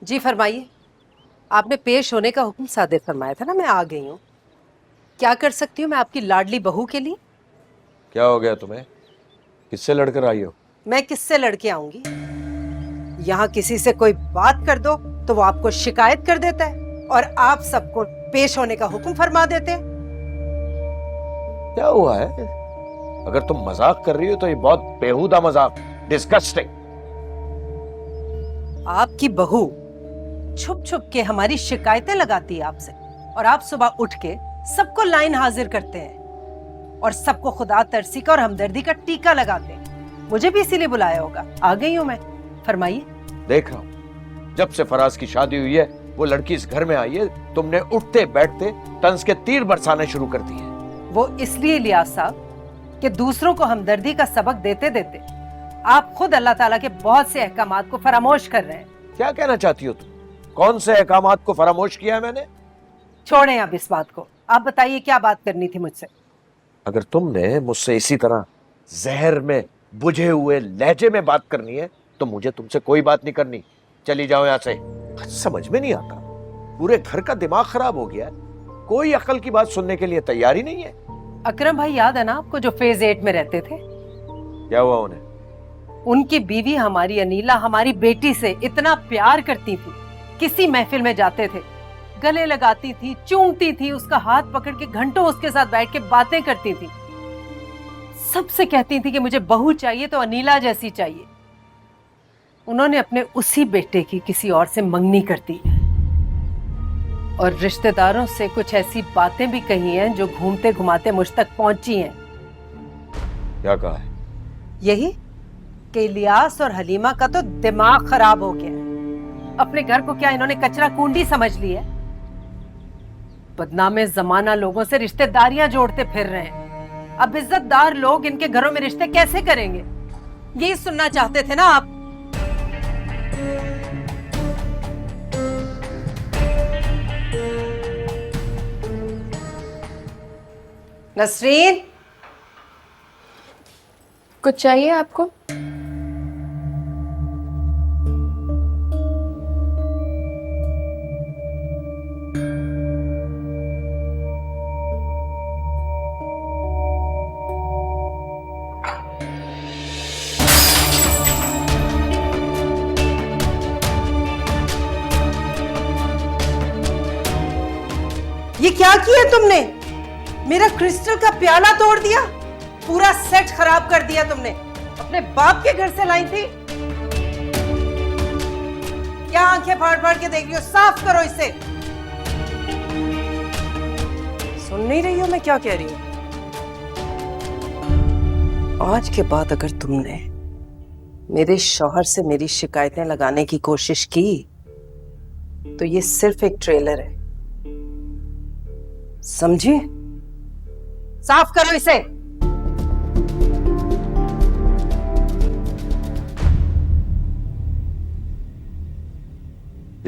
जी फरमाइए। आपने पेश होने का हुक्म सादिर फरमाया था ना, मैं आ गई हूँ। क्या कर सकती हूँ मैं आपकी लाडली बहू के लिए? क्या हो गया तुम्हें? किससे लड़कर आई हो? मैं किससे लड़के आऊंगी? यहाँ किसी से कोई बात कर दो तो वो आपको शिकायत कर देता है और आप सबको पेश होने का हुक्म फरमा देते हैं। क्या हुआ है? अगर तुम मजाक कर रही हो तो ये बहुत बेहुदा मजाक, डिस्गस्टिंग। आपकी बहू छुप छुप के हमारी शिकायतें लगाती है आपसे, और आप सुबह उठ के सबको लाइन हाजिर करते हैं और सबको खुदा तरसी का और हमदर्दी का टीका लगाते हैं। मुझे भी इसीलिए बुलाया होगा। आ गई हूं मैं। फरमाइए। देख रहा हूं, जब से फराज की शादी हुई है वो लड़की इस घर में आई है, तुमने उठते बैठते तंज के तीर बरसाने शुरू कर दिए। वो इसलिए लियाज साहब कि दूसरों को हमदर्दी का सबक देते देते आप खुद अल्लाह ताला के बहुत से अहकामात को फरामोश कर रहे हैं। क्या कहना चाहती हो तुम? कौन से अहकामात को फरामोश किया है मैंने? छोड़ें अब इस बात को। आप बताइए क्या बात करनी थी मुझसे? अगर तुमने मुझसे इसी तरह जहर में बुझे हुए लहजे में बात करनी है तो मुझे तुमसे कोई बात नहीं करनी। चली जाओ यहां से। समझ में नहीं आता, पूरे घर का दिमाग खराब हो गया है। कोई अकल की बात सुनने के लिए तैयार ही नहीं है। अकरम भाई याद है ना आपको, जो फेज 8 में रहते थे? क्या हुआ उन्हें? उनकी बीवी हमारी अनीला हमारी बेटी से इतना प्यार करती थी, किसी महफिल में जाते थे गले लगाती थी, चूमती थी, उसका हाथ पकड़ के घंटों उसके साथ बैठ के बातें करती थी। सबसे कहती थी कि मुझे बहू चाहिए तो अनीला जैसी चाहिए। उन्होंने अपने उसी बेटे की किसी और से मंगनी कर दी है और रिश्तेदारों से कुछ ऐसी बातें भी कही हैं जो घूमते घुमाते मुझ तक पहुंची हैं। क्या कहा है? यही कि इलियास और हलीमा का तो दिमाग खराब हो गया है। अपने घर को क्या इन्होंने कचरा कुंडी समझ ली है? बदनामे जमाना लोगों से रिश्तेदारियां जोड़ते फिर रहे हैं। अब इज्जतदार लोग इनके घरों में रिश्ते कैसे करेंगे? यही सुनना चाहते थे ना आप? नसरीन, कुछ चाहिए आपको? ये क्या किया तुमने? मेरा क्रिस्टल का प्याला तोड़ दिया, पूरा सेट खराब कर दिया तुमने। अपने बाप के घर से लाई थी? क्या आंखें फाड़ फाड़ के देख रही हो? साफ करो इसे। सुन नहीं रही हो मैं क्या कह रही हूं? आज के बाद अगर तुमने मेरे शौहर से मेरी शिकायतें लगाने की कोशिश की तो ये सिर्फ एक ट्रेलर है, समझी? साफ करो इसे।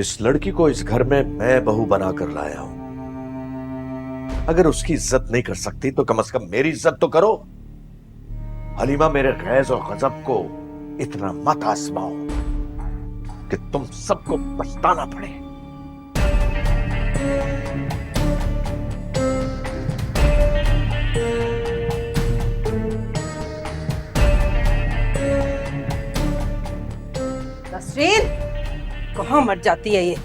इस लड़की को इस घर में मैं बहू बनाकर लाया हूं। अगर उसकी इज्जत नहीं कर सकती तो कम से कम मेरी इज्जत तो करो। हलीमा, मेरे गैज और गजब को इतना मत आजमाओ कि तुम सबको पछताना पड़े। नसरीन, कहाँ मर जाती है ये?